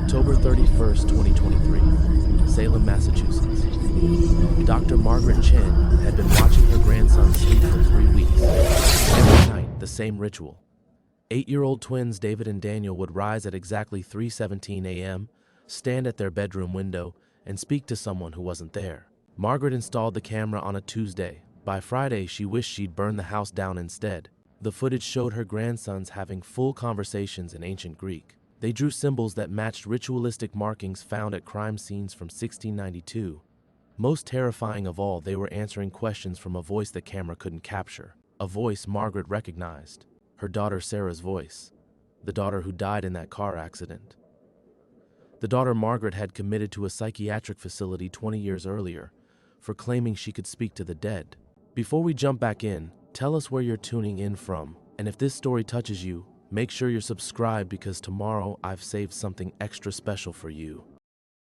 October 31st, 2023, Salem, Massachusetts. Dr. Margaret Chen had been watching her grandson sleep for 3 weeks. Every night, the same ritual. 8-year-old twins David and Daniel would rise at exactly 3:17 a.m., stand at their bedroom window, and speak to someone who wasn't there. Margaret installed the camera on a Tuesday. By Friday, she wished she'd burned the house down instead. The footage showed her grandsons having full conversations in ancient Greek. They drew symbols that matched ritualistic markings found at crime scenes from 1692. Most terrifying of all, they were answering questions from a voice the camera couldn't capture. A voice Margaret recognized. Her daughter Sarah's voice. The daughter who died in that car accident. The daughter Margaret had committed to a psychiatric facility 20 years earlier for claiming she could speak to the dead. Before we jump back in, tell us where you're tuning in from, and if this story touches you, make sure you're subscribed because tomorrow I've saved something extra special for you.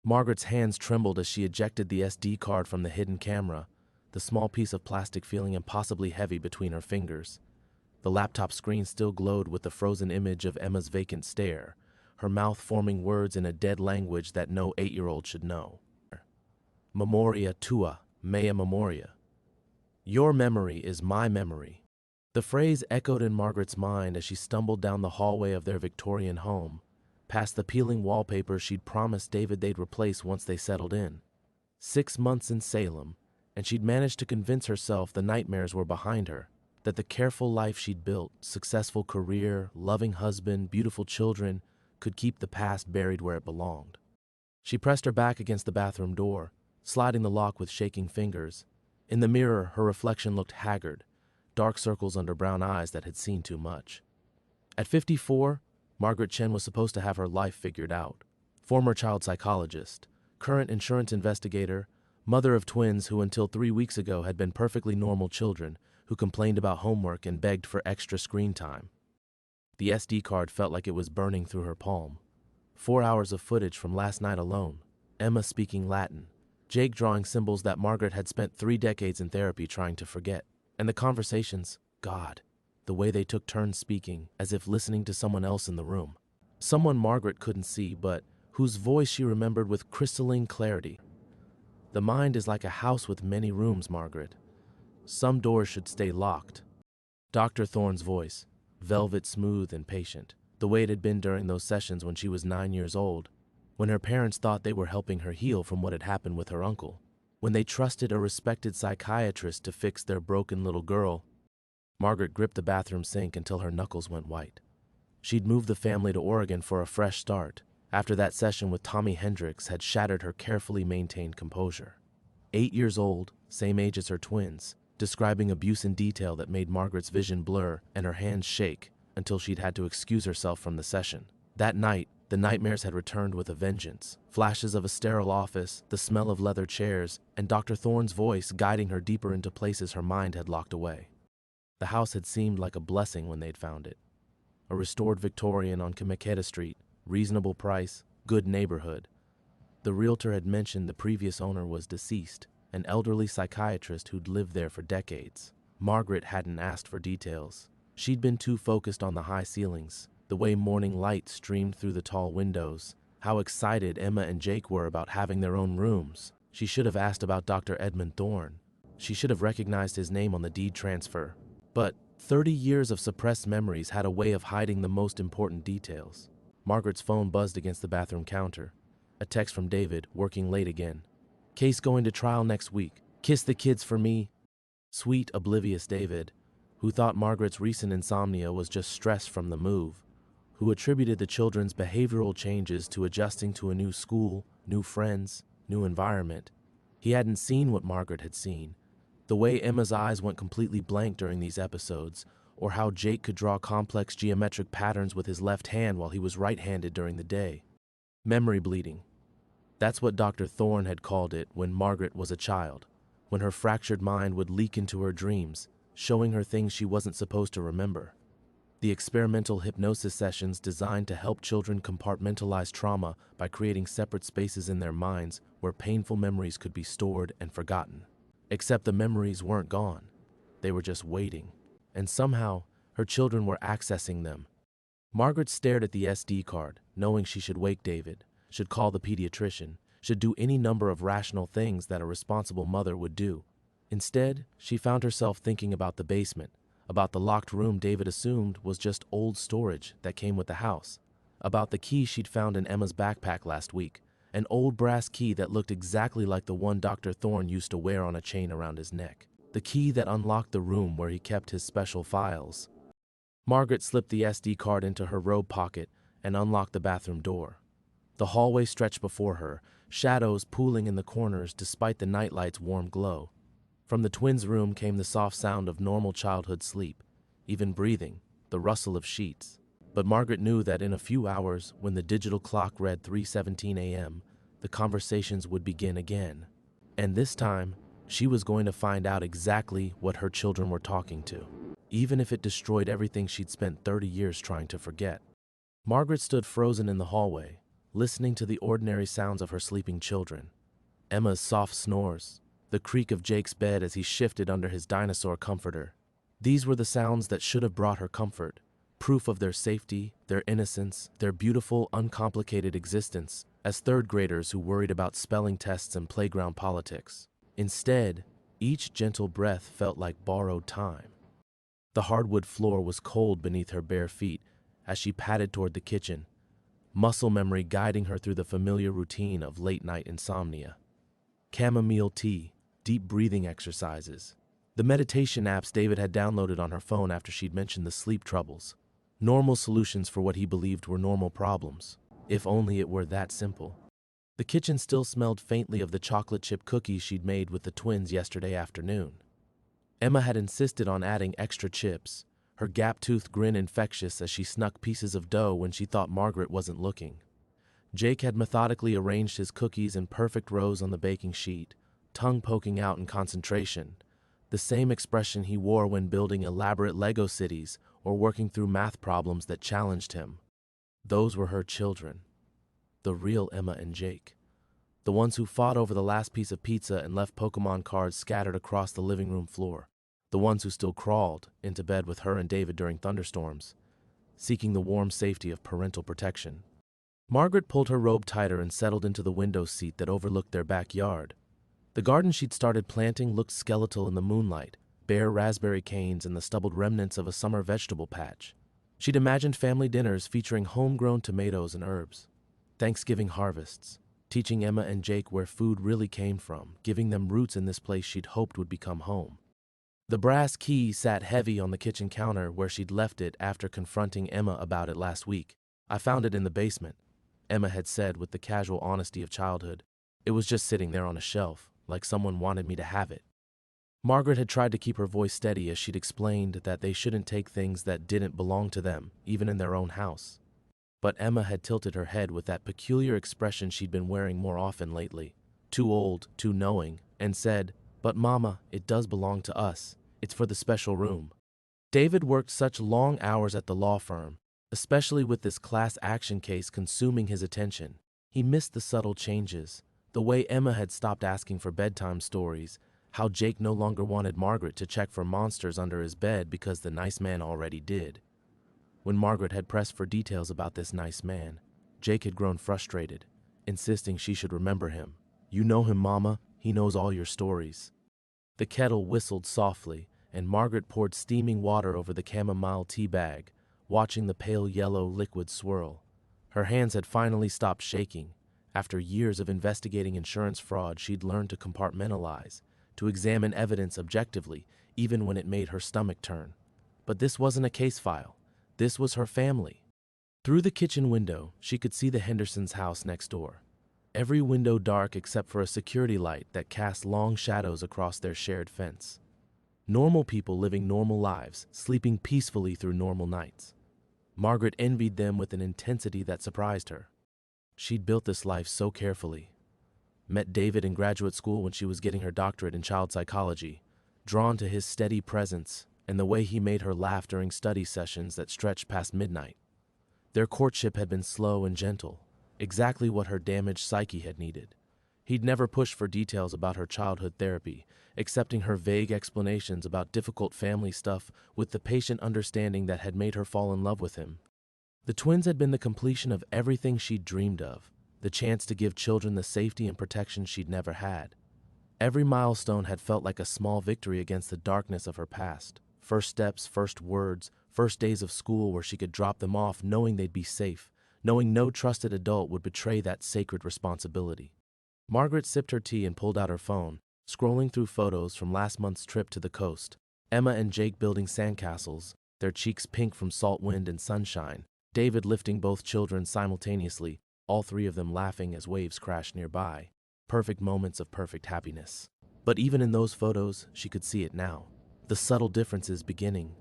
Margaret's hands trembled as she ejected the SD card from the hidden camera, the small piece of plastic feeling impossibly heavy between her fingers. The laptop screen still glowed with the frozen image of Emma's vacant stare, her mouth forming words in a dead language that no 8-year-old should know. Memoria tua, mea memoria. Your memory is my memory. The phrase echoed in Margaret's mind as she stumbled down the hallway of their Victorian home, past the peeling wallpaper she'd promised David they'd replace once they settled in. 6 months in Salem, and she'd managed to convince herself the nightmares were behind her, that the careful life she'd built, successful career, loving husband, beautiful children, could keep the past buried where it belonged. She pressed her back against the bathroom door, sliding the lock with shaking fingers. In the mirror, her reflection looked haggard, dark circles under brown eyes that had seen too much. At 54, Margaret Chen was supposed to have her life figured out. Former child psychologist, current insurance investigator, mother of twins who until 3 weeks ago had been perfectly normal children who complained about homework and begged for extra screen time. The SD card felt like it was burning through her palm. 4 hours of footage from last night alone. Emma speaking Latin. Jake drawing symbols that Margaret had spent 3 decades in therapy trying to forget. And the conversations, God, the way they took turns speaking, as if listening to someone else in the room. Someone Margaret couldn't see, but whose voice she remembered with crystalline clarity. The mind is like a house with many rooms, Margaret. Some doors should stay locked. Dr. Thorne's voice, velvet smooth and patient, the way it had been during those sessions when she was 9 years old, when her parents thought they were helping her heal from what had happened with her uncle, when they trusted a respected psychiatrist to fix their broken little girl. Margaret gripped the bathroom sink until her knuckles went white. She'd moved the family to Oregon for a fresh start, after that session with Tommy Hendricks had shattered her carefully maintained composure. 8 years old, same age as her twins, describing abuse in detail that made Margaret's vision blur and her hands shake until she'd had to excuse herself from the session. That night, the nightmares had returned with a vengeance. Flashes of a sterile office, the smell of leather chairs, and Dr. Thorne's voice guiding her deeper into places her mind had locked away. The house had seemed like a blessing when they'd found it. A restored Victorian on Comiqueta Street, reasonable price, good neighborhood. The realtor had mentioned the previous owner was deceased, an elderly psychiatrist who'd lived there for decades. Margaret hadn't asked for details. She'd been too focused on the high ceilings, the way morning light streamed through the tall windows, how excited Emma and Jake were about having their own rooms. She should have asked about Dr. Edmund Thorne. She should have recognized his name on the deed transfer. But 30 years of suppressed memories had a way of hiding the most important details. Margaret's phone buzzed against the bathroom counter. A text from David, working late again. Case going to trial next week. Kiss the kids for me. Sweet, oblivious David, who thought Margaret's recent insomnia was just stress from the move, who attributed the children's behavioral changes to adjusting to a new school, new friends, new environment. He hadn't seen what Margaret had seen, the way Emma's eyes went completely blank during these episodes, or how Jake could draw complex geometric patterns with his left hand while he was right-handed during the day. Memory bleeding. That's what Dr. Thorne had called it when Margaret was a child, when her fractured mind would leak into her dreams, showing her things she wasn't supposed to remember. The experimental hypnosis sessions designed to help children compartmentalize trauma by creating separate spaces in their minds where painful memories could be stored and forgotten. Except the memories weren't gone. They were just waiting. And somehow, her children were accessing them. Margaret stared at the SD card, knowing she should wake David. should call the pediatrician, should do any number of rational things that a responsible mother would do. Instead, she found herself thinking about the basement, about the locked room David assumed was just old storage that came with the house, about the key she'd found in Emma's backpack last week, an old brass key that looked exactly like the one Dr. Thorne used to wear on a chain around his neck, the key that unlocked the room where he kept his special files. Margaret slipped the SD card into her robe pocket and unlocked the bathroom door. The hallway stretched before her, shadows pooling in the corners despite the nightlight's warm glow. From the twins' room came the soft sound of normal childhood sleep, even breathing, the rustle of sheets. But Margaret knew that in a few hours, when the digital clock read 3:17 a.m., the conversations would begin again. And this time, she was going to find out exactly what her children were talking to, even if it destroyed everything she'd spent 30 years trying to forget. Margaret stood frozen in the hallway, listening to the ordinary sounds of her sleeping children. Emma's soft snores, the creak of Jake's bed as he shifted under his dinosaur comforter. These were the sounds that should have brought her comfort, proof of their safety, their innocence, their beautiful, uncomplicated existence as third graders who worried about spelling tests and playground politics. Instead, each gentle breath felt like borrowed time. The hardwood floor was cold beneath her bare feet as she padded toward the kitchen, muscle memory guiding her through the familiar routine of late-night insomnia. Chamomile tea, deep breathing exercises, the meditation apps David had downloaded on her phone after she'd mentioned the sleep troubles. Normal solutions for what he believed were normal problems, if only it were that simple. The kitchen still smelled faintly of the chocolate chip cookies she'd made with the twins yesterday afternoon. Emma had insisted on adding extra chips, her gap-toothed grin infectious as she snuck pieces of dough when she thought Margaret wasn't looking. Jake had methodically arranged his cookies in perfect rows on the baking sheet, tongue poking out in concentration, the same expression he wore when building elaborate Lego cities or working through math problems that challenged him. Those were her children, the real Emma and Jake, the ones who fought over the last piece of pizza and left Pokemon cards scattered across the living room floor, the ones who still crawled into bed with her and David during thunderstorms, seeking the warm safety of parental protection. Margaret pulled her robe tighter and settled into the window seat that overlooked their backyard. The garden she'd started planting looked skeletal in the moonlight, bare raspberry canes and the stubbled remnants of a summer vegetable patch. She'd imagined family dinners featuring homegrown tomatoes and herbs, Thanksgiving harvests, teaching Emma and Jake where food really came from, giving them roots in this place she'd hoped would become home. The brass key sat heavy on the kitchen counter where she'd left it after confronting Emma about it last week. "I found it in the basement," Emma had said with the casual honesty of childhood. "It was just sitting there on a shelf, like someone wanted me to have it." Margaret had tried to keep her voice steady as she'd explained that they shouldn't take things that didn't belong to them, even in their own house. But Emma had tilted her head with that peculiar expression she'd been wearing more often lately, too old, too knowing, and said, "But Mama, it does belong to us. It's for the special room." David worked such long hours at the law firm, especially with this class action case consuming his attention. He missed the subtle changes, the way Emma had stopped asking for bedtime stories, how Jake no longer wanted Margaret to check for monsters under his bed because the nice man already did. When Margaret had pressed for details about this nice man, Jake had grown frustrated, insisting she should remember him. "You know him, Mama. He knows all your stories." The kettle whistled softly, and Margaret poured steaming water over the chamomile tea bag, watching the pale yellow liquid swirl. Her hands had finally stopped shaking. After years of investigating insurance fraud, she'd learned to compartmentalize, to examine evidence objectively, even when it made her stomach turn. But this wasn't a case file. This was her family. Through the kitchen window, she could see the Hendersons' house next door. Every window dark except for a security light that cast long shadows across their shared fence. Normal people living normal lives, sleeping peacefully through normal nights. Margaret envied them with an intensity that surprised her. She'd built this life so carefully. Met David in graduate school when she was getting her doctorate in child psychology, drawn to his steady presence and the way he made her laugh during study sessions that stretched past midnight. Their courtship had been slow and gentle, exactly what her damaged psyche had needed. He'd never pushed for details about her childhood therapy, accepting her vague explanations about difficult family stuff with the patient understanding that had made her fall in love with him. The twins had been the completion of everything she'd dreamed of, the chance to give children the safety and protection she'd never had. Every milestone had felt like a small victory against the darkness of her past. First steps, first words, first days of school where she could drop them off knowing they'd be safe, knowing no trusted adult would betray that sacred responsibility. Margaret sipped her tea and pulled out her phone, scrolling through photos from last month's trip to the coast. Emma and Jake building sandcastles, their cheeks pink from salt wind and sunshine. David lifting both children simultaneously, all three of them laughing as waves crashed nearby. Perfect moments of perfect happiness. But even in those photos, she could see it now. The subtle differences beginning.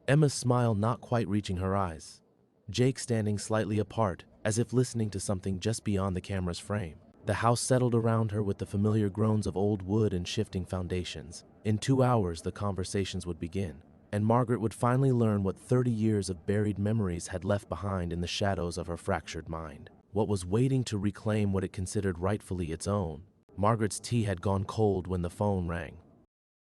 Emma's smile not quite reaching her eyes. Jake standing slightly apart, as if listening to something just beyond the camera's frame. The house settled around her with the familiar groans of old wood and shifting foundations. In 2 hours, the conversations would begin, and Margaret would finally learn what 30 years of buried memories had left behind in the shadows of her fractured mind. What was waiting to reclaim what it considered rightfully its own. Margaret's tea had gone cold when the phone rang.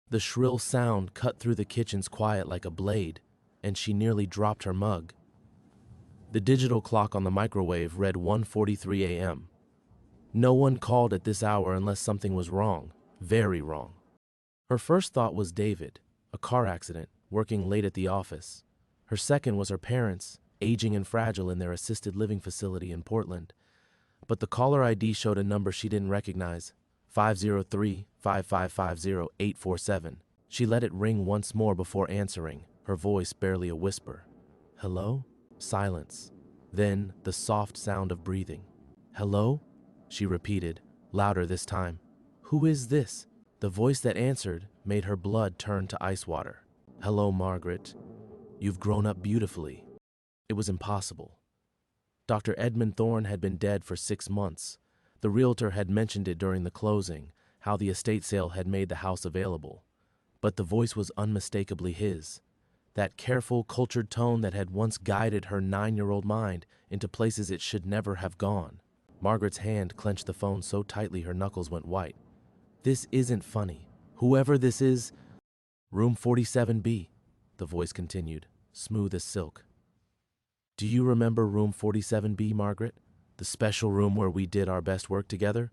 The shrill sound cut through the kitchen's quiet like a blade, and she nearly dropped her mug. The digital clock on the microwave read 1:43 a.m. No one called at this hour unless something was wrong, very wrong. Her first thought was David, a car accident, working late at the office. Her second was her parents, aging and fragile in their assisted living facility in Portland. But the caller ID showed a number she didn't recognize, 503-5550-847. She let it ring once more before answering, her voice barely a whisper. Hello? Silence. Then the soft sound of breathing. Hello? She repeated, louder this time. Who is this? The voice that answered made her blood turn to ice water. Hello, Margaret. You've grown up beautifully. It was impossible. Dr. Edmund Thorne had been dead for 6 months. The realtor had mentioned it during the closing, how the estate sale had made the house available. But the voice was unmistakably his. That careful, cultured tone that had once guided her 9-year-old mind into places it should never have gone. Margaret's hand clenched the phone so tightly her knuckles went white. This isn't funny. Whoever this is... Room 47B, the voice continued, smooth as silk. Do you remember room 47B, Margaret? The special room where we did our best work together?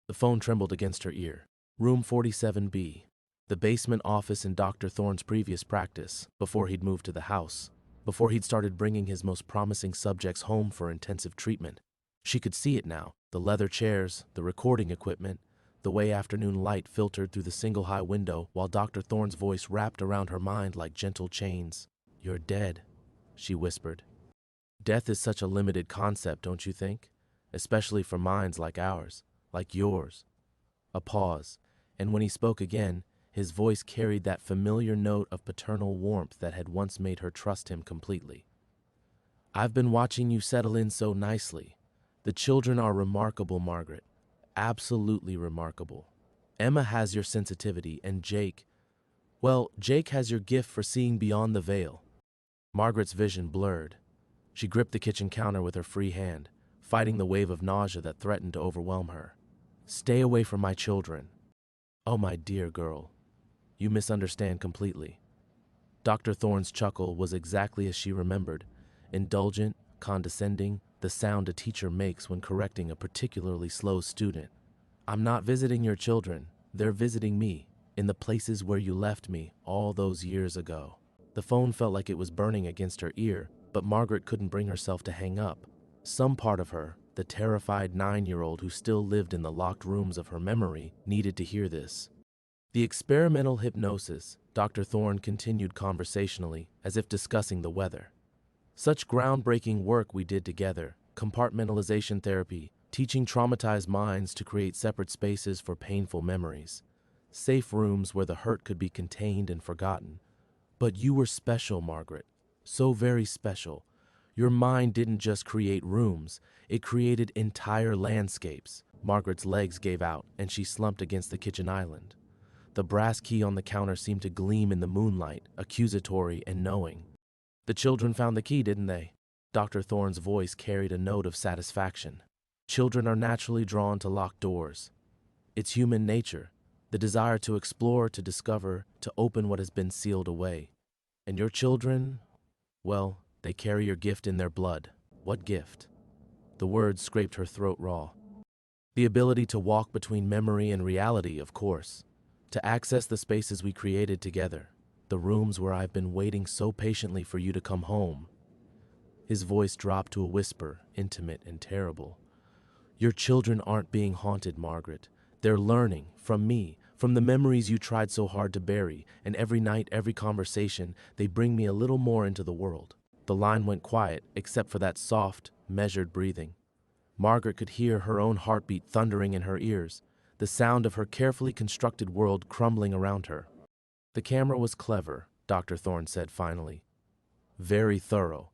The phone trembled against her ear. Room 47B. The basement office in Dr. Thorne's previous practice, before he'd moved to the house, before he'd started bringing his most promising subjects home for intensive treatment. She could see it now, the leather chairs, the recording equipment, the way afternoon light filtered through the single high window while Dr. Thorne's voice wrapped around her mind like gentle chains. You're dead, she whispered. Death is such a limited concept, don't you think? Especially for minds like ours, like yours. A pause, and when he spoke again, his voice carried that familiar note of paternal warmth that had once made her trust him completely. I've been watching you settle in so nicely. The children are remarkable, Margaret. Absolutely remarkable. Emma has your sensitivity, and Jake has your gift for seeing beyond the veil. Margaret's vision blurred. She gripped the kitchen counter with her free hand, fighting the wave of nausea that threatened to overwhelm her. Stay away from my children. Oh, my dear girl. You misunderstand completely. Dr. Thorne's chuckle was exactly as she remembered, indulgent, condescending, the sound a teacher makes when correcting a particularly slow student. I'm not visiting your children. They're visiting me, in the places where you left me all those years ago. The phone felt like it was burning against her ear, but Margaret couldn't bring herself to hang up. Some part of her, the terrified 9-year-old who still lived in the locked rooms of her memory, needed to hear this. The experimental hypnosis, Dr. Thorne continued conversationally, as if discussing the weather. Such groundbreaking work we did together, compartmentalization therapy, teaching traumatized minds to create separate spaces for painful memories, safe rooms where the hurt could be contained and forgotten. But you were special, Margaret, so very special. Your mind didn't just create rooms, it created entire landscapes. Margaret's legs gave out, and she slumped against the kitchen island. The brass key on the counter seemed to gleam in the moonlight, accusatory and knowing. The children found the key, didn't they? Dr. Thorne's voice carried a note of satisfaction. Children are naturally drawn to locked doors. It's human nature, the desire to explore, to discover, to open what has been sealed away. And your children, well, they carry your gift in their blood. What gift? The words scraped her throat raw. The ability to walk between memory and reality, of course. To access the spaces we created together. The rooms where I've been waiting so patiently for you to come home. His voice dropped to a whisper, intimate and terrible. Your children aren't being haunted, Margaret. They're learning, from me, from the memories you tried so hard to bury, and every night, every conversation, they bring me a little more into the world. The line went quiet, except for that soft, measured breathing. Margaret could hear her own heartbeat thundering in her ears, the sound of her carefully constructed world crumbling around her. The camera was clever, Dr. Thorne said finally. Very thorough.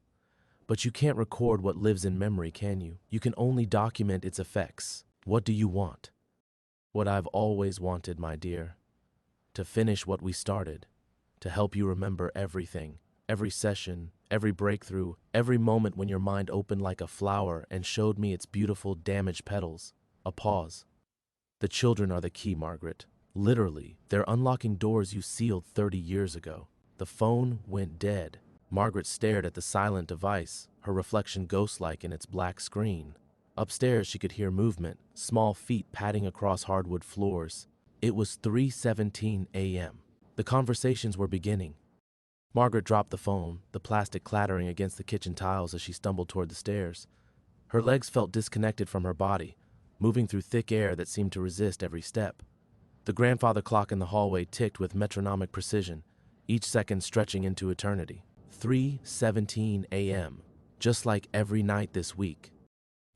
But you can't record what lives in memory, can you? You can only document its effects. What do you want? What I've always wanted, my dear. To finish what we started. To help you remember everything. Every session, every breakthrough, every moment when your mind opened like a flower and showed me its beautiful, damaged petals. A pause. The children are the key, Margaret. Literally, they're unlocking doors you sealed 30 years ago. The phone went dead. Margaret stared at the silent device, her reflection ghost-like in its black screen. Upstairs, she could hear movement, small feet padding across hardwood floors. It was 3:17 a.m. The conversations were beginning. Margaret dropped the phone, the plastic clattering against the kitchen tiles as she stumbled toward the stairs. Her legs felt disconnected from her body, moving through thick air that seemed to resist every step. The grandfather clock in the hallway ticked with metronomic precision, each second stretching into eternity. 3:17 a.m., just like every night this week.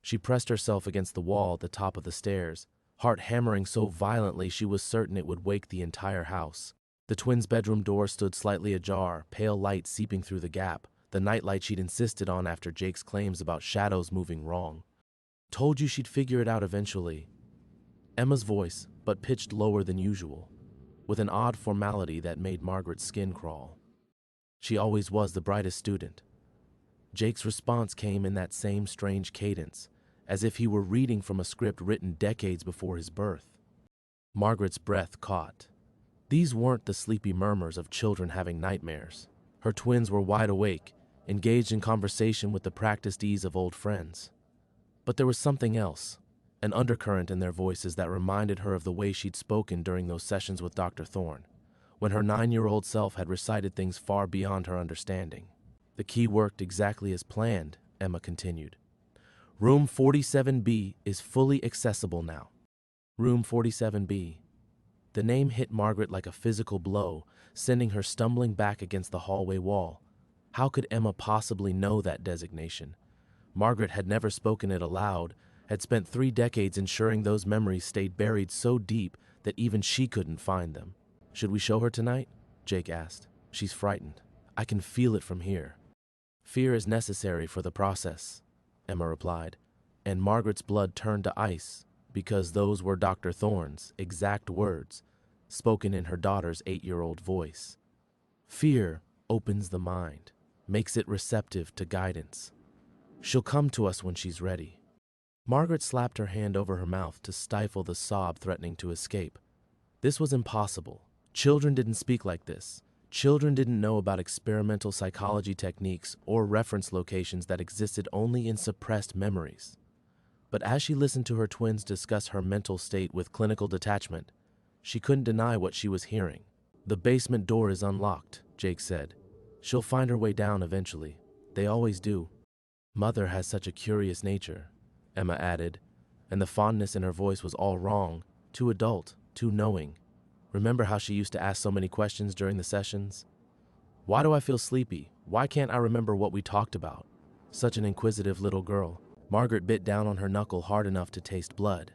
She pressed herself against the wall at the top of the stairs, heart hammering so violently she was certain it would wake the entire house. The twins' bedroom door stood slightly ajar, pale light seeping through the gap, the nightlight she'd insisted on after Jake's claims about shadows moving wrong. Told you she'd figure it out eventually. Emma's voice, but pitched lower than usual, with an odd formality that made Margaret's skin crawl. She always was the brightest student. Jake's response came in that same strange cadence, as if he were reading from a script written decades before his birth. Margaret's breath caught. These weren't the sleepy murmurs of children having nightmares. Her twins were wide awake, engaged in conversation with the practiced ease of old friends. But there was something else, an undercurrent in their voices that reminded her of the way she'd spoken during those sessions with Dr. Thorne, when her 9-year-old self had recited things far beyond her understanding. The key worked exactly as planned, Emma continued. Room 47B is fully accessible now. Room 47B. The name hit Margaret like a physical blow, sending her stumbling back against the hallway wall. How could Emma possibly know that designation? Margaret had never spoken it aloud, had spent 3 decades ensuring those memories stayed buried so deep that even she couldn't find them. Should we show her tonight? Jake asked. She's frightened. I can feel it from here. Fear is necessary for the process, Emma replied, and Margaret's blood turned to ice because those were Dr. Thorne's exact words, spoken in her daughter's 8-year-old voice. Fear opens the mind, makes it receptive to guidance. She'll come to us when she's ready. Margaret slapped her hand over her mouth to stifle the sob threatening to escape. This was impossible. Children didn't speak like this. Children didn't know about experimental psychology techniques or reference locations that existed only in suppressed memories. But as she listened to her twins discuss her mental state with clinical detachment, she couldn't deny what she was hearing. The basement door is unlocked, Jake said. She'll find her way down eventually. They always do. Mother has such a curious nature, Emma added, and the fondness in her voice was all wrong, too adult, too knowing. Remember how she used to ask so many questions during the sessions? Why do I feel sleepy? Why can't I remember what we talked about? Such an inquisitive little girl. Margaret bit down on her knuckle hard enough to taste blood.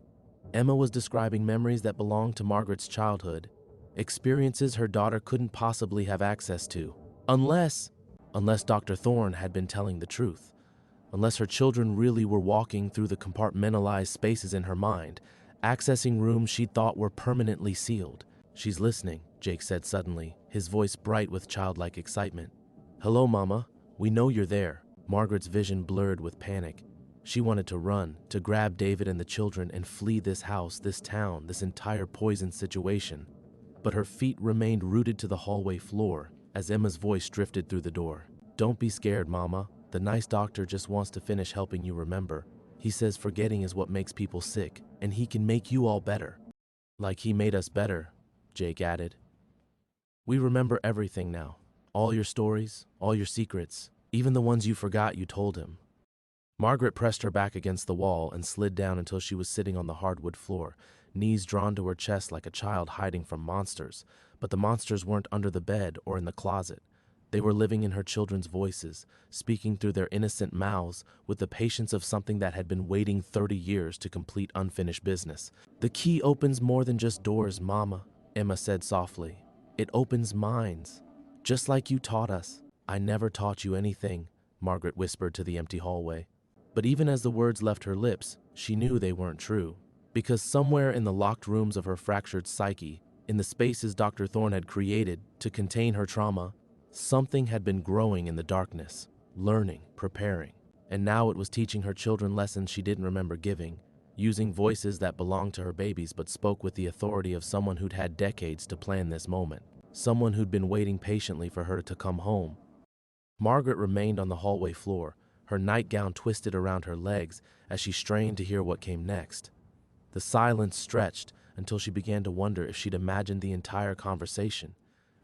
Emma was describing memories that belonged to Margaret's childhood, experiences her daughter couldn't possibly have access to, unless Dr. Thorne had been telling the truth, unless her children really were walking through the compartmentalized spaces in her mind, accessing rooms she thought were permanently sealed. She's listening, Jake said suddenly, his voice bright with childlike excitement. Hello, Mama. We know you're there. Margaret's vision blurred with panic. She wanted to run, to grab David and the children and flee this house, this town, this entire poison situation. But her feet remained rooted to the hallway floor as Emma's voice drifted through the door. Don't be scared, Mama. The nice doctor just wants to finish helping you remember. He says forgetting is what makes people sick, and he can make you all better. Like he made us better, Jake added. We remember everything now. All your stories, all your secrets, even the ones you forgot you told him. Margaret pressed her back against the wall and slid down until she was sitting on the hardwood floor, knees drawn to her chest like a child hiding from monsters. But the monsters weren't under the bed or in the closet. They were living in her children's voices, speaking through their innocent mouths with the patience of something that had been waiting 30 years to complete unfinished business. The key opens more than just doors, Mama, Emma said softly. It opens minds. Just like you taught us. I never taught you anything, Margaret whispered to the empty hallway. But even as the words left her lips, she knew they weren't true. Because somewhere in the locked rooms of her fractured psyche, in the spaces Dr. Thorne had created to contain her trauma, something had been growing in the darkness, learning, preparing. And now it was teaching her children lessons she didn't remember giving, using voices that belonged to her babies but spoke with the authority of someone who'd had decades to plan this moment, someone who'd been waiting patiently for her to come home. Margaret remained on the hallway floor, her nightgown twisted around her legs as she strained to hear what came next. The silence stretched until she began to wonder if she'd imagined the entire conversation,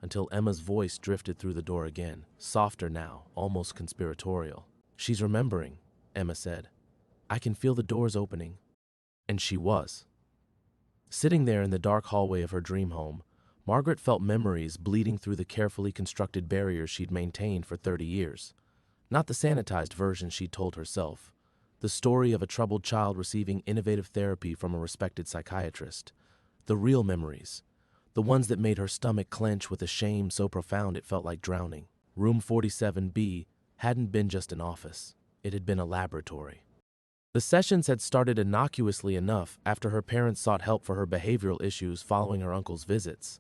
until Emma's voice drifted through the door again, softer now, almost conspiratorial. She's remembering, Emma said. I can feel the doors opening. And she was. Sitting there in the dark hallway of her dream home, Margaret felt memories bleeding through the carefully constructed barriers she'd maintained for 30 years. Not the sanitized version she'd told herself. The story of a troubled child receiving innovative therapy from a respected psychiatrist. The real memories. The ones that made her stomach clench with a shame so profound it felt like drowning. Room 47B hadn't been just an office. It had been a laboratory. The sessions had started innocuously enough after her parents sought help for her behavioral issues following her uncle's visits.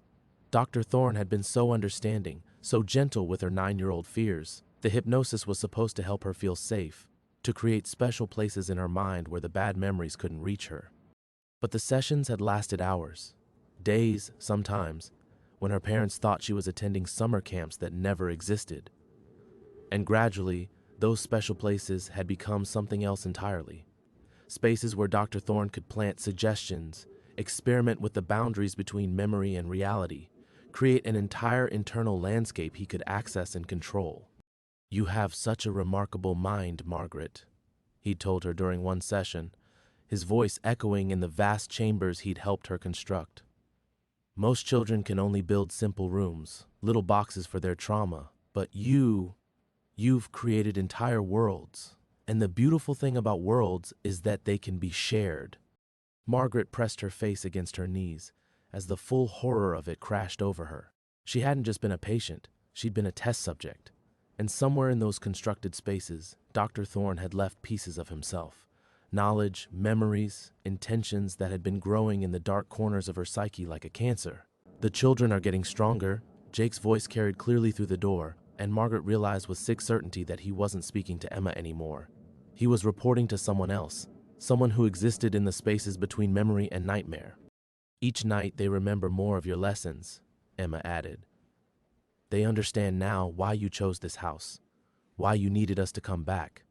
Dr. Thorne had been so understanding, so gentle with her 9-year-old fears. The hypnosis was supposed to help her feel safe, to create special places in her mind where the bad memories couldn't reach her. But the sessions had lasted hours, days sometimes, when her parents thought she was attending summer camps that never existed. And gradually, those special places had become something else entirely. Spaces where Dr. Thorne could plant suggestions, experiment with the boundaries between memory and reality, create an entire internal landscape he could access and control. You have such a remarkable mind, Margaret, he told her during one session, his voice echoing in the vast chambers he'd helped her construct. Most children can only build simple rooms, little boxes for their trauma, but you've created entire worlds. And the beautiful thing about worlds is that they can be shared. Margaret pressed her face against her knees as the full horror of it crashed over her. She hadn't just been a patient, she'd been a test subject. And somewhere in those constructed spaces, Dr. Thorne had left pieces of himself. Knowledge, memories, intentions that had been growing in the dark corners of her psyche like a cancer. The children are getting stronger, Jake's voice carried clearly through the door, and Margaret realized with sick certainty that he wasn't speaking to Emma anymore. He was reporting to someone else, someone who existed in the spaces between memory and nightmare. Each night they remember more of your lessons, Emma added. They understand now why you chose this house, why you needed us to come back.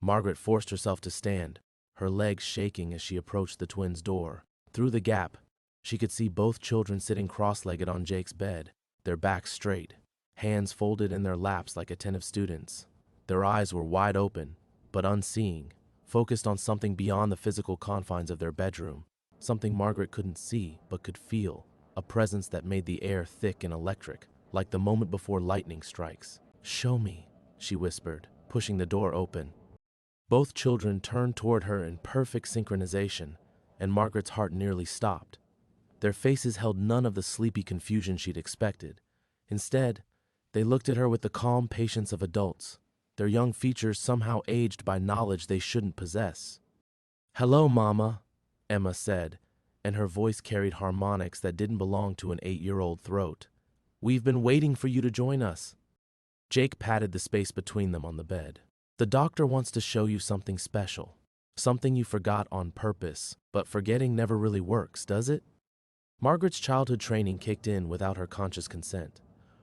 Margaret forced herself to stand, her legs shaking as she approached the twins' door. Through the gap, she could see both children sitting cross-legged on Jake's bed, their backs straight, hands folded in their laps like attentive students. Their eyes were wide open, but unseeing, focused on something beyond the physical confines of their bedroom, something Margaret couldn't see but could feel, a presence that made the air thick and electric, like the moment before lightning strikes. Show me, she whispered, pushing the door open. Both children turned toward her in perfect synchronization, and Margaret's heart nearly stopped. Their faces held none of the sleepy confusion she'd expected. Instead, they looked at her with the calm patience of adults, their young features somehow aged by knowledge they shouldn't possess. Hello, Mama, Emma said, and her voice carried harmonics that didn't belong to an 8-year-old throat. We've been waiting for you to join us. Jake patted the space between them on the bed. The doctor wants to show you something special, something you forgot on purpose, but forgetting never really works, does it? Margaret's childhood training kicked in without her conscious consent.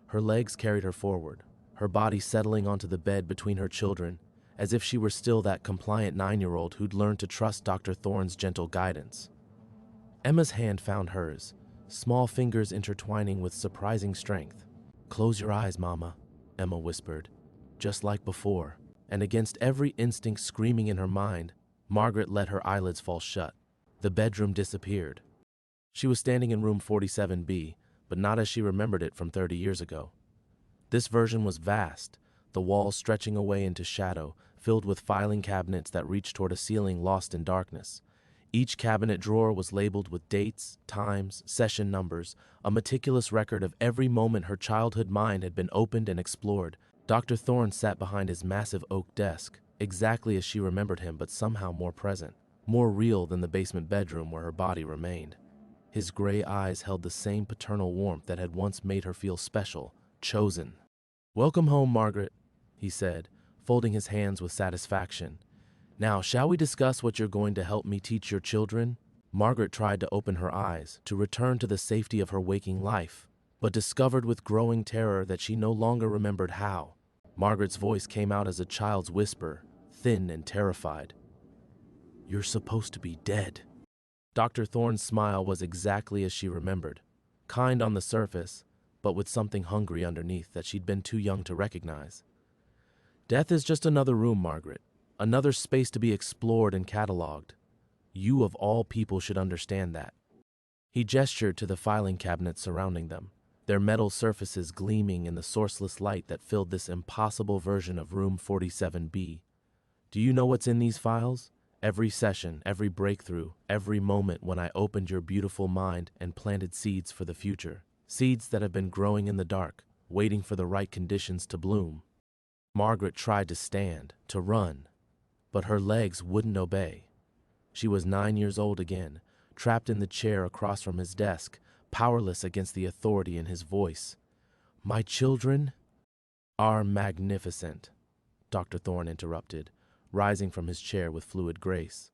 Her legs carried her forward, her body settling onto the bed between her children, as if she were still that compliant 9-year-old who'd learned to trust Dr. Thorne's gentle guidance. Emma's hand found hers, small fingers intertwining with surprising strength. "Close your eyes, Mama," Emma whispered, just like before, and against every instinct screaming in her mind, Margaret let her eyelids fall shut. The bedroom disappeared. She was standing in room 47B, but not as she remembered it from 30 years ago. This version was vast, the walls stretching away into shadow, filled with filing cabinets that reached toward a ceiling lost in darkness. Each cabinet drawer was labeled with dates, times, session numbers, a meticulous record of every moment her childhood mind had been opened and explored. Dr. Thorne sat behind his massive oak desk, exactly as she remembered him, but somehow more present, more real than the basement bedroom where her body remained. His gray eyes held the same paternal warmth that had once made her feel special, chosen. "Welcome home, Margaret," he said, folding his hands with satisfaction. "Now, shall we discuss what you're going to help me teach your children?" Margaret tried to open her eyes, to return to the safety of her waking life, but discovered with growing terror that she no longer remembered how. Margaret's voice came out as a child's whisper, thin and terrified. "You're supposed to be dead." Dr. Thorne's smile was exactly as she remembered, kind on the surface, but with something hungry underneath that she'd been too young to recognize. "Death is just another room, Margaret, another space to be explored and cataloged. You of all people should understand that." He gestured to the filing cabinets surrounding them, their metal surfaces gleaming in the sourceless light that filled this impossible version of room 47B. "Do you know what's in these files? Every session, every breakthrough, every moment when I opened your beautiful mind and planted seeds for the future. Seeds that have been growing in the dark, waiting for the right conditions to bloom." Margaret tried to stand, to run, but her legs wouldn't obey. She was 9 years old again, trapped in the chair across from his desk, powerless against the authority in his voice. "My children are magnificent," Dr. Thorne interrupted, rising from his chair with fluid grace.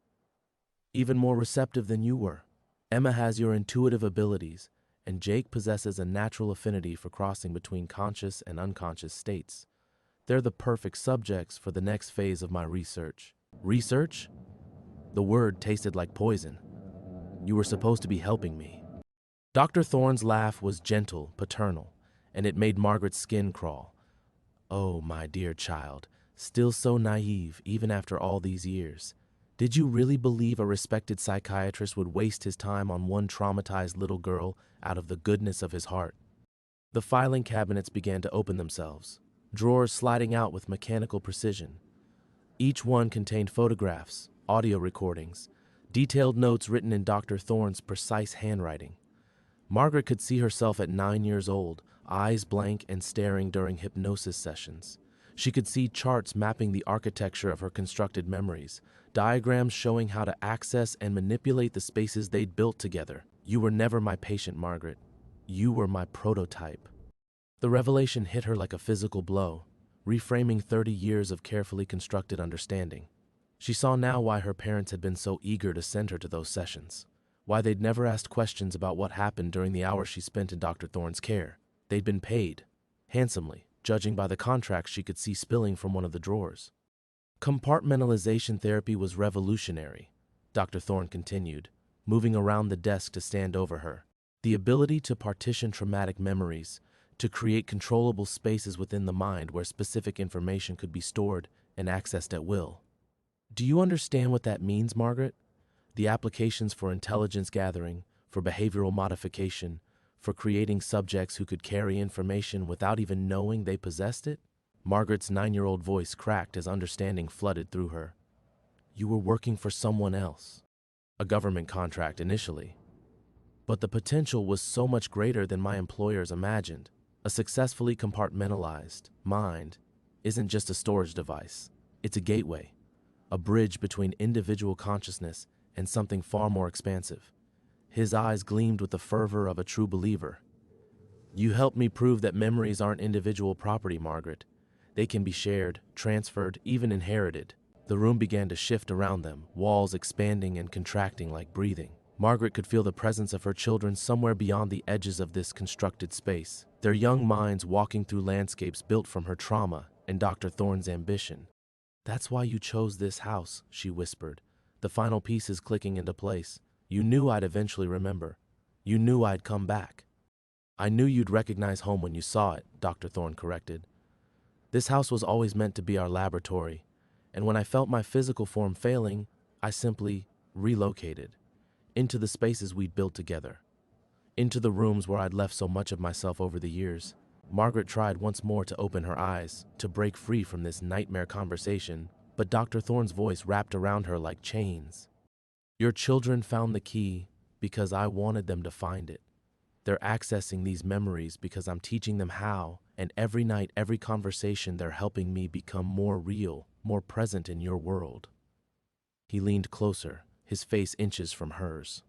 "Even more receptive than you were. Emma has your intuitive abilities, and Jake possesses a natural affinity for crossing between conscious and unconscious states. They're the perfect subjects for the next phase of my research." "Research?" The word tasted like poison. "You were supposed to be helping me." Dr. Thorne's laugh was gentle, paternal, and it made Margaret's skin crawl. "Oh, my dear child, still so naive even after all these years. Did you really believe a respected psychiatrist would waste his time on one traumatized little girl out of the goodness of his heart?" The filing cabinets began to open themselves, drawers sliding out with mechanical precision. Each one contained photographs, audio recordings, detailed notes written in Dr. Thorne's precise handwriting. Margaret could see herself at 9 years old, eyes blank and staring during hypnosis sessions. She could see charts mapping the architecture of her constructed memories, diagrams showing how to access and manipulate the spaces they'd built together. "You were never my patient, Margaret. You were my prototype." The revelation hit her like a physical blow, reframing 30 years of carefully constructed understanding. She saw now why her parents had been so eager to send her to those sessions, why they'd never asked questions about what happened during the hours she spent in Dr. Thorne's care. They'd been paid, handsomely, judging by the contracts she could see spilling from one of the drawers. "Compartmentalization therapy was revolutionary," Dr. Thorne continued, moving around the desk to stand over her. "The ability to partition traumatic memories, to create controllable spaces within the mind where specific information could be stored and accessed at will. Do you understand what that means, Margaret? The applications for intelligence gathering, for behavioral modification, for creating subjects who could carry information without even knowing they possessed it?" Margaret's 9-year-old voice cracked as understanding flooded through her. "You were working for someone else. A government contract initially. But the potential was so much greater than my employers imagined. A successfully compartmentalized mind isn't just a storage device. It's a gateway, a bridge between individual consciousness and something far more expansive." His eyes gleamed with the fervor of a true believer. "You helped me prove that memories aren't individual property, Margaret. They can be shared, transferred, even inherited." The room began to shift around them, walls expanding and contracting like breathing. Margaret could feel the presence of her children somewhere beyond the edges of this constructed space, their young minds walking through landscapes built from her trauma and Dr. Thorne's ambition. That's why you chose this house, she whispered, the final pieces clicking into place. You knew I'd eventually remember. You knew I'd come back. I knew you'd recognize home when you saw it, Dr. Thorne corrected. This house was always meant to be our laboratory, and when I felt my physical form failing, I simply relocated into the spaces we'd built together, into the rooms where I'd left so much of myself over the years. Margaret tried once more to open her eyes, to break free from this nightmare conversation, but Dr. Thorne's voice wrapped around her like chains. Your children found the key because I wanted them to find it. They're accessing these memories because I'm teaching them how, and every night, every conversation, they're helping me become more real, more present in your world. He leaned closer, his face inches from hers.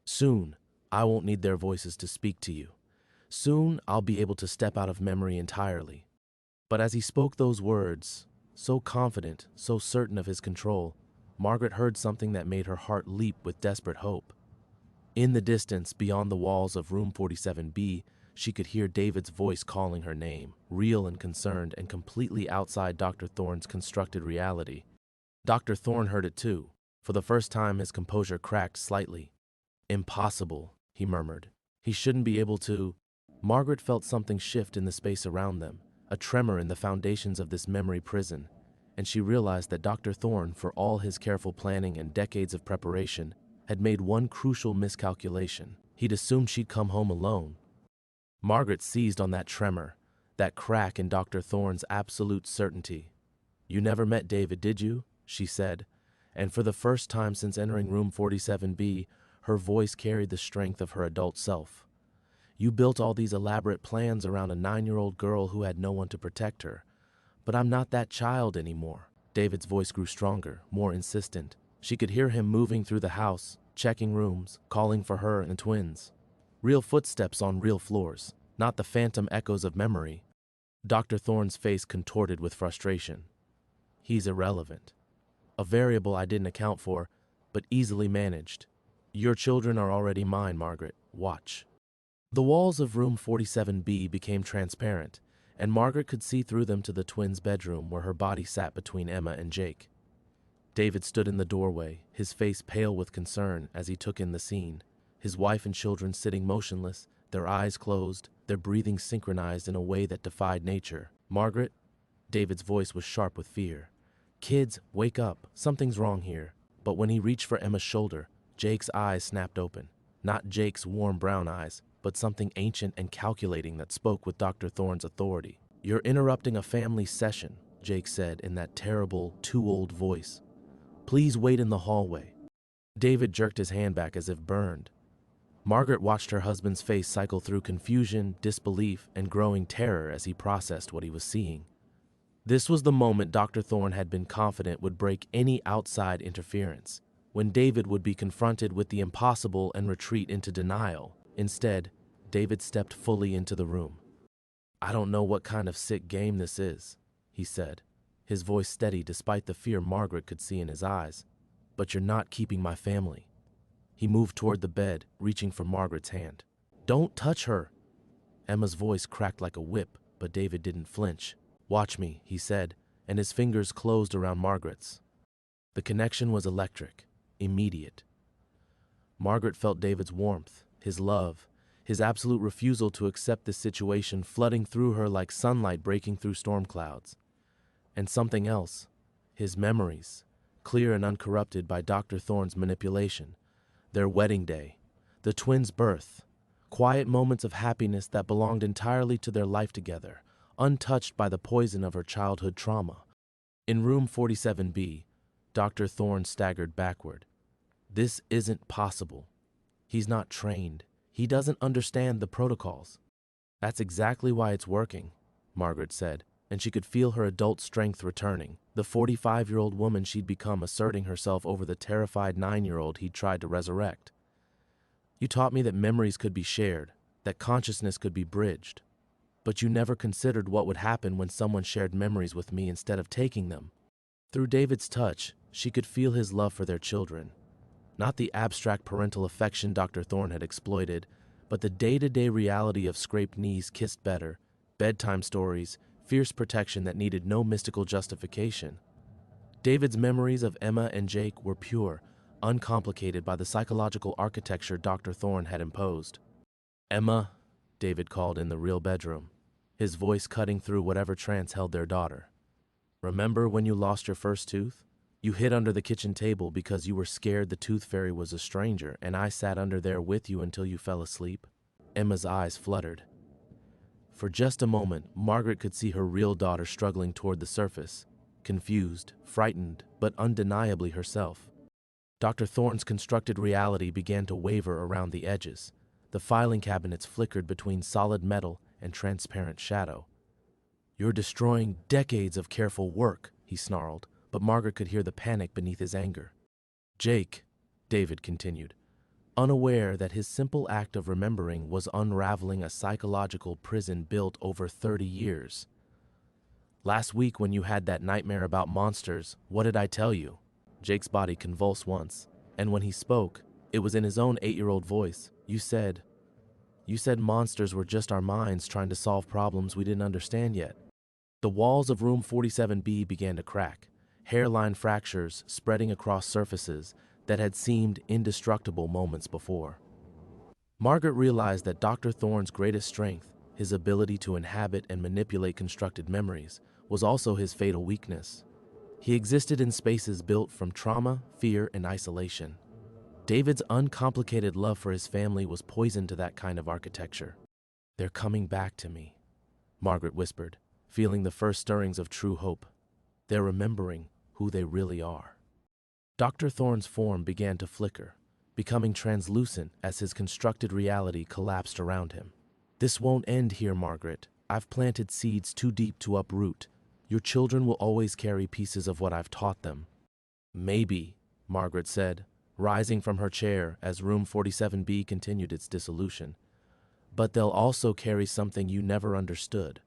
Soon, I won't need their voices to speak to you. Soon, I'll be able to step out of memory entirely. But as he spoke those words, so confident, so certain of his control, Margaret heard something that made her heart leap with desperate hope. In the distance, beyond the walls of room 47B, she could hear David's voice calling her name, real and concerned and completely outside Dr. Thorne's constructed reality. Dr. Thorne heard it too. For the first time, his composure cracked slightly. Impossible, he murmured. He shouldn't be able to. Margaret felt something shift in the space around them, a tremor in the foundations of this memory prison, and she realized that Dr. Thorne, for all his careful planning and decades of preparation, had made one crucial miscalculation. He'd assumed she'd come home alone. Margaret seized on that tremor, that crack in Dr. Thorne's absolute certainty. You never met David, did you? She said, and for the first time since entering room 47B, her voice carried the strength of her adult self. You built all these elaborate plans around a 9-year-old girl who had no one to protect her. But I'm not that child anymore. David's voice grew stronger, more insistent. She could hear him moving through the house, checking rooms, calling for her and twins. Real footsteps on real floors, not the phantom echoes of memory. Dr. Thorne's face contorted with frustration. He's irrelevant. A variable I didn't account for, but easily managed. Your children are already mine, Margaret. Watch. The walls of room 47B became transparent, and Margaret could see through them to the twins' bedroom where her body sat between Emma and Jake. David stood in the doorway, his face pale with concern as he took in the scene, his wife and children sitting motionless, their eyes closed, their breathing synchronized in a way that defied nature. Margaret? David's voice was sharp with fear. Kids, wake up. Something's wrong here. But when he reached for Emma's shoulder, Jake's eyes snapped open. Not Jake's warm brown eyes, but something ancient and calculating that spoke with Dr. Thorne's authority. You're interrupting a family session, Jake said in that terrible, too-old voice. Please wait in the hallway. David jerked his hand back as if burned. Margaret watched her husband's face cycle through confusion, disbelief, and growing terror as he processed what he was seeing. This was the moment Dr. Thorne had been confident would break any outside interference, when David would be confronted with the impossible and retreat into denial. Instead, David stepped fully into the room. I don't know what kind of sick game this is, he said, his voice steady despite the fear Margaret could see in his eyes. But you're not keeping my family. He moved toward the bed, reaching for Margaret's hand. Don't touch her. Emma's voice cracked like a whip, but David didn't flinch. Watch me, he said, and his fingers closed around Margaret's. The connection was electric, immediate. Margaret felt David's warmth, his love, his absolute refusal to accept this situation flooding through her like sunlight breaking through storm clouds. And something else, his memories, clear and uncorrupted by Dr. Thorne's manipulation, their wedding day, the twins' birth, quiet moments of happiness that belonged entirely to their life together, untouched by the poison of her childhood trauma. In room 47B, Dr. Thorne staggered backward. This isn't possible. He's not trained. He doesn't understand the protocols. That's exactly why it's working, Margaret said, and she could feel her adult strength returning, the 45-year-old woman she'd become asserting herself over the terrified 9-year-old he'd tried to resurrect. You taught me that memories could be shared, that consciousness could be bridged. But you never considered what would happen when someone shared memories with me instead of taking them. Through David's touch, she could feel his love for their children. Not the abstract parental affection Dr. Thorne had exploited, but the day-to-day reality of scraped knees kissed better, bedtime stories, fierce protection that needed no mystical justification. David's memories of Emma and Jake were pure, uncomplicated by the psychological architecture Dr. Thorne had imposed. "Emma," David called in the real bedroom, his voice cutting through whatever trance held their daughter. "Remember when you lost your first tooth? You hid under the kitchen table because you were scared the tooth fairy was a stranger, and I sat under there with you until you fell asleep." Emma's eyes fluttered. For just a moment, Margaret could see her real daughter struggling toward the surface, confused, frightened, but undeniably herself. Dr. Thorne's constructed reality began to waver around the edges. The filing cabinets flickered between solid metal and transparent shadow. "You're destroying decades of careful work," he snarled, but Margaret could hear the panic beneath his anger. "Jake," David continued, unaware that his simple act of remembering was unraveling a psychological prison built over 30 years. "Last week when you had that nightmare about monsters, what did I tell you?" Jake's body convulsed once, and when he spoke, it was in his own 8-year-old voice. You said monsters were just our minds trying to solve problems we didn't understand yet." The walls of room 47B began to crack, hairline fractures spreading across surfaces that had seemed indestructible moments before. Margaret realized that Dr. Thorne's greatest strength, his ability to inhabit and manipulate constructed memories, was also his fatal weakness. He existed in spaces built from trauma, fear, and isolation. David's uncomplicated love for his family was poison to that kind of architecture. "They're coming back to me," Margaret whispered, feeling the first stirrings of true hope. "They're remembering who they really are." Dr. Thorne's form began to flicker, becoming translucent as his constructed reality collapsed around him. "This won't end here, Margaret. I've planted seeds too deep to uproot. Your children will always carry pieces of what I've taught them." "Maybe," Margaret said, rising from her chair as room 47B continued its dissolution. "But they'll also carry something you never understood.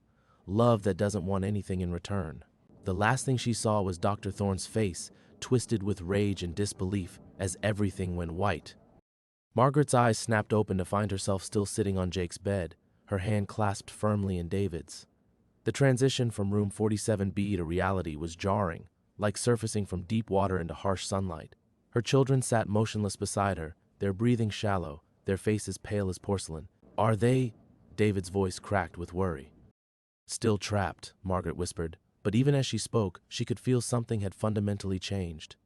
Love that doesn't want anything in return." The last thing she saw was Dr. Thorne's face, twisted with rage and disbelief as everything went white. Margaret's eyes snapped open to find herself still sitting on Jake's bed, her hand clasped firmly in David's. The transition from room 47B to reality was jarring, like surfacing from deep water into harsh sunlight. Her children sat motionless beside her, their breathing shallow, their faces pale as porcelain. "Are they?" David's voice cracked with worry. "Still trapped," Margaret whispered, but even as she spoke, she could feel something had fundamentally changed.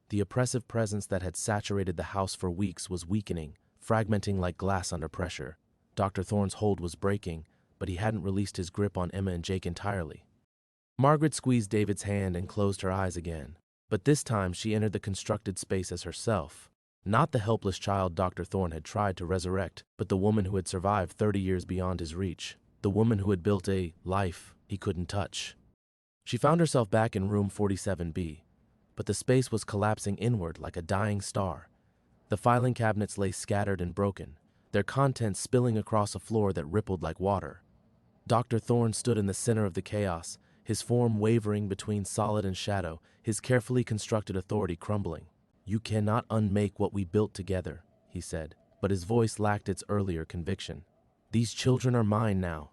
The oppressive presence that had saturated the house for weeks was weakening, fragmenting like glass under pressure. Dr. Thorne's hold was breaking, but he hadn't released his grip on Emma and Jake entirely. Margaret squeezed David's hand and closed her eyes again. But this time she entered the constructed space as herself. Not the helpless child Dr. Thorne had tried to resurrect, but the woman who had survived 30 years beyond his reach. The woman who had built a life he couldn't touch. She found herself back in room 47B, but the space was collapsing inward like a dying star. The filing cabinets lay scattered and broken, their contents spilling across a floor that rippled like water. Dr. Thorne stood in the center of the chaos, his form wavering between solid and shadow, his carefully constructed authority crumbling. "You cannot unmake what we built together," he said, but his voice lacked its earlier conviction. "These children are mine now."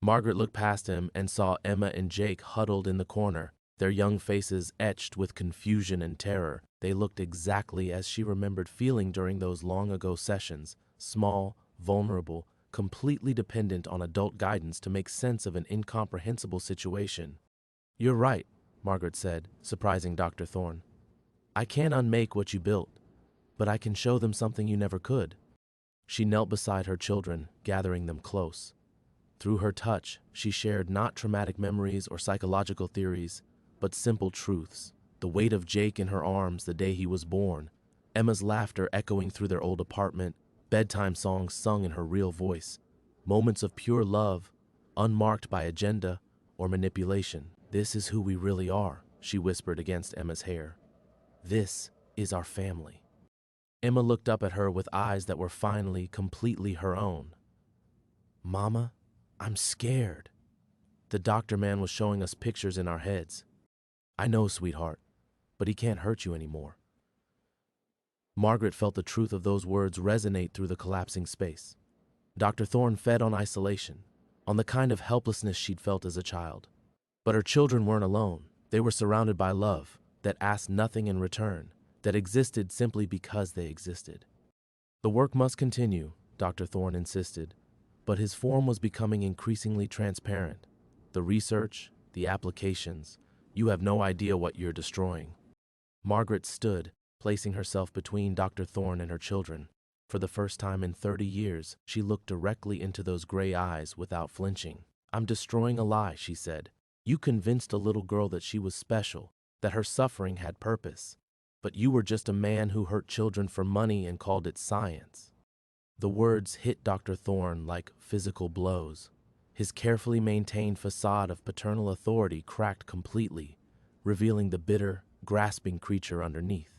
Margaret looked past him and saw Emma and Jake huddled in the corner, their young faces etched with confusion and terror. They looked exactly as she remembered feeling during those long-ago sessions, small, vulnerable, completely dependent on adult guidance to make sense of an incomprehensible situation. "You're right," Margaret said, surprising Dr. Thorne. "I can't unmake what you built, but I can show them something you never could." She knelt beside her children, gathering them close. Through her touch, she shared not traumatic memories or psychological theories, but simple truths. The weight of Jake in her arms the day he was born, Emma's laughter echoing through their old apartment, bedtime songs sung in her real voice, moments of pure love, unmarked by agenda or manipulation. "This is who we really are," she whispered against Emma's hair. "This is our family." Emma looked up at her with eyes that were finally completely her own. "Mama, I'm scared." The doctor man was showing us pictures in our heads. "I know, sweetheart, but he can't hurt you anymore." Margaret felt the truth of those words resonate through the collapsing space. Dr. Thorne fed on isolation, on the kind of helplessness she'd felt as a child. But her children weren't alone. They were surrounded by love, that asked nothing in return, that existed simply because they existed. The work must continue, Dr. Thorne insisted, but his form was becoming increasingly transparent. The research, the applications, you have no idea what you're destroying. Margaret stood, placing herself between Dr. Thorne and her children. For the first time in 30 years, she looked directly into those gray eyes without flinching. I'm destroying a lie, she said. You convinced a little girl that she was special, that her suffering had purpose. But you were just a man who hurt children for money and called it science. The words hit Dr. Thorne like physical blows. His carefully maintained facade of paternal authority cracked completely, revealing the bitter, grasping creature underneath.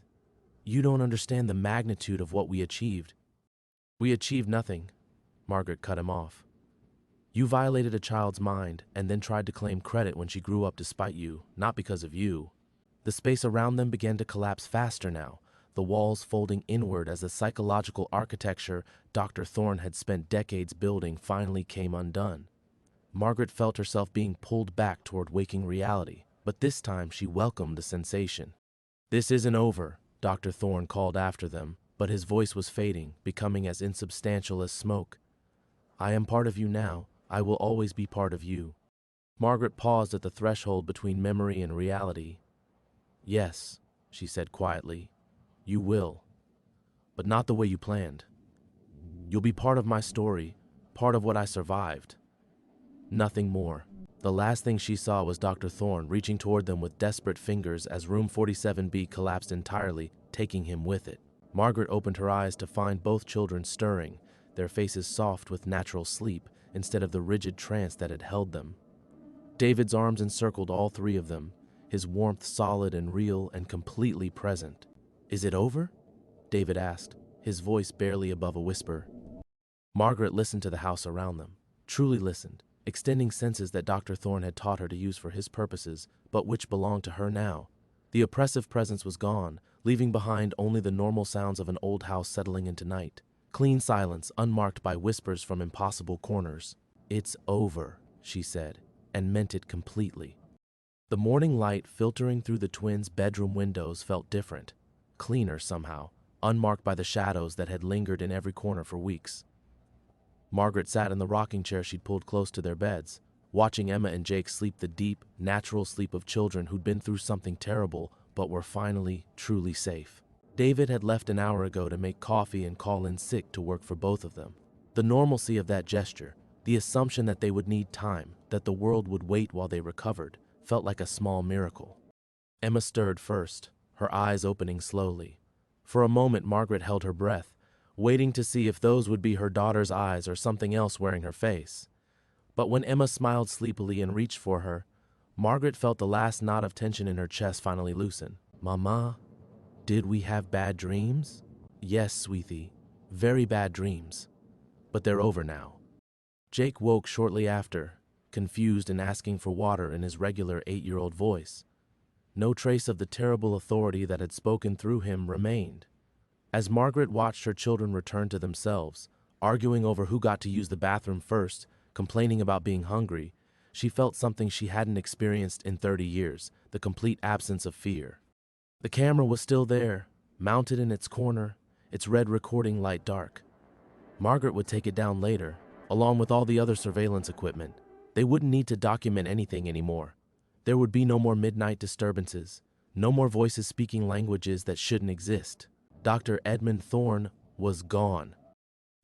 You don't understand the magnitude of what we achieved. We achieved nothing, Margaret cut him off. You violated a child's mind and then tried to claim credit when she grew up despite you, not because of you. The space around them began to collapse faster now, the walls folding inward as the psychological architecture Dr. Thorne had spent decades building finally came undone. Margaret felt herself being pulled back toward waking reality, but this time she welcomed the sensation. This isn't over, Dr. Thorne called after them, but his voice was fading, becoming as insubstantial as smoke. I am part of you now. I will always be part of you. Margaret paused at the threshold between memory and reality. Yes, she said quietly, you will, but not the way you planned. You'll be part of my story, part of what I survived. Nothing more. The last thing she saw was Dr. Thorne reaching toward them with desperate fingers as room 47B collapsed entirely, taking him with it. Margaret opened her eyes to find both children stirring, their faces soft with natural sleep instead of the rigid trance that had held them. David's arms encircled all three of them, his warmth solid and real and completely present. Is it over? David asked, his voice barely above a whisper. Margaret listened to the house around them, truly listened, extending senses that Dr. Thorne had taught her to use for his purposes, but which belonged to her now. The oppressive presence was gone, leaving behind only the normal sounds of an old house settling into night. Clean silence, unmarked by whispers from impossible corners. It's over, she said, and meant it completely. The morning light filtering through the twins' bedroom windows felt different, cleaner somehow, unmarked by the shadows that had lingered in every corner for weeks. Margaret sat in the rocking chair she'd pulled close to their beds, watching Emma and Jake sleep the deep, natural sleep of children who'd been through something terrible but were finally, truly safe. David had left an hour ago to make coffee and call in sick to work for both of them. The normalcy of that gesture, the assumption that they would need time, that the world would wait while they recovered, felt like a small miracle. Emma stirred first, her eyes opening slowly. For a moment, Margaret held her breath, waiting to see if those would be her daughter's eyes or something else wearing her face. But when Emma smiled sleepily and reached for her, Margaret felt the last knot of tension in her chest finally loosen. Mama, did we have bad dreams? Yes, sweetie, very bad dreams. But they're over now. Jake woke shortly after, confused and asking for water in his regular 8-year-old voice. No trace of the terrible authority that had spoken through him remained. As Margaret watched her children return to themselves, arguing over who got to use the bathroom first, complaining about being hungry, she felt something she hadn't experienced in 30 years, the complete absence of fear. The camera was still there, mounted in its corner, its red recording light dark. Margaret would take it down later, along with all the other surveillance equipment. They wouldn't need to document anything anymore. There would be no more midnight disturbances, no more voices speaking languages that shouldn't exist. Dr. Edmund Thorne was gone.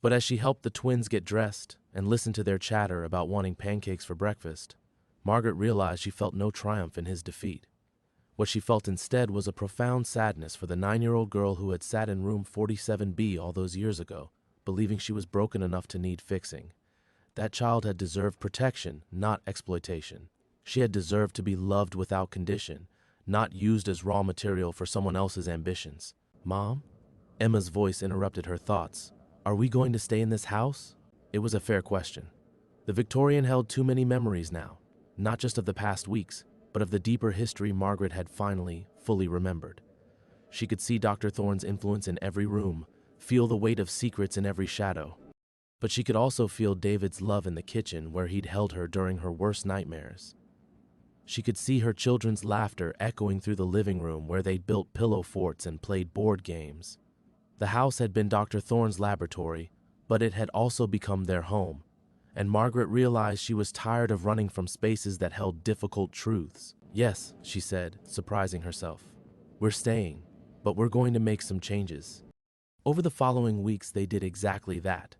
But as she helped the twins get dressed and listened to their chatter about wanting pancakes for breakfast, Margaret realized she felt no triumph in his defeat. What she felt instead was a profound sadness for the 9-year-old girl who had sat in room 47B all those years ago, believing she was broken enough to need fixing. That child had deserved protection, not exploitation. She had deserved to be loved without condition, not used as raw material for someone else's ambitions. Mom? Emma's voice interrupted her thoughts. Are we going to stay in this house? It was a fair question. The Victorian held too many memories now, not just of the past weeks, but of the deeper history Margaret had finally, fully remembered. She could see Dr. Thorne's influence in every room, feel the weight of secrets in every shadow. But she could also feel David's love in the kitchen where he'd held her during her worst nightmares. She could see her children's laughter echoing through the living room where they'd built pillow forts and played board games. The house had been Dr. Thorne's laboratory, but it had also become their home, and Margaret realized she was tired of running from spaces that held difficult truths. "Yes," she said, surprising herself. "We're staying, but we're going to make some changes." Over the following weeks, they did exactly that.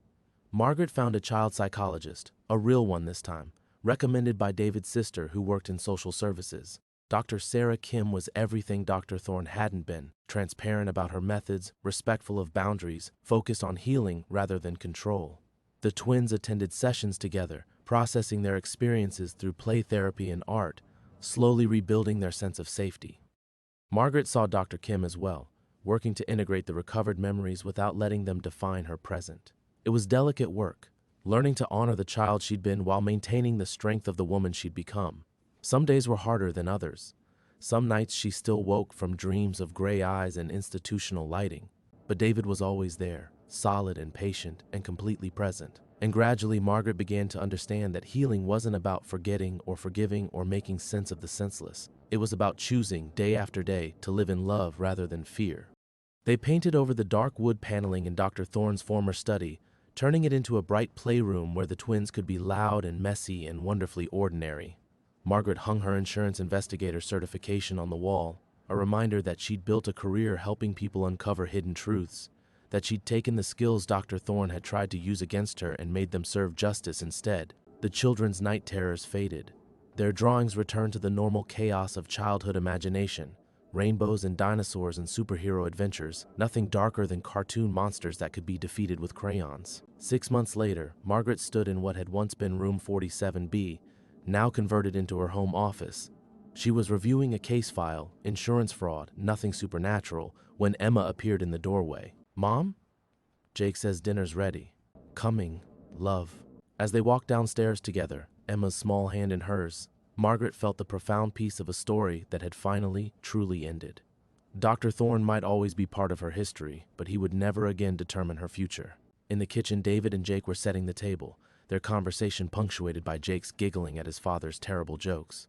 Margaret found a child psychologist, a real one this time, recommended by David's sister who worked in social services. Dr. Sarah Kim was everything Dr. Thorne hadn't been: transparent about her methods, respectful of boundaries, focused on healing rather than control. The twins attended sessions together, processing their experiences through play therapy and art, slowly rebuilding their sense of safety. Margaret saw Dr. Kim as well, working to integrate the recovered memories without letting them define her present. It was delicate work, learning to honor the child she'd been while maintaining the strength of the woman she'd become. Some days were harder than others. Some nights she still woke from dreams of gray eyes and institutional lighting. But David was always there, solid and patient and completely present. And gradually Margaret began to understand that healing wasn't about forgetting or forgiving or making sense of the senseless. It was about choosing, day after day, to live in love rather than fear. They painted over the dark wood paneling in Dr. Thorne's former study, turning it into a bright playroom where the twins could be loud and messy and wonderfully ordinary. Margaret hung her insurance investigator certification on the wall, a reminder that she'd built a career helping people uncover hidden truths, that she'd taken the skills Dr. Thorne had tried to use against her and made them serve justice instead. The children's night terrors faded. Their drawings returned to the normal chaos of childhood imagination: rainbows and dinosaurs and superhero adventures, nothing darker than cartoon monsters that could be defeated with crayons. 6 months later, Margaret stood in what had once been room 47B, now converted into her home office. She was reviewing a case file, insurance fraud, nothing supernatural, when Emma appeared in the doorway. "Mom?" "Jake says dinner's ready." "Coming, love." As they walked downstairs together, Emma's small hand in hers, Margaret felt the profound peace of a story that had finally, truly ended. Dr. Thorne might always be part of her history, but he would never again determine her future. In the kitchen, David and Jake were setting the table, their conversation punctuated by Jake's giggling at his father's terrible jokes.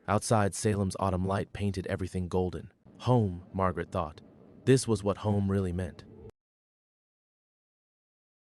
Outside, Salem's autumn light painted everything golden. Home, Margaret thought. This was what home really meant.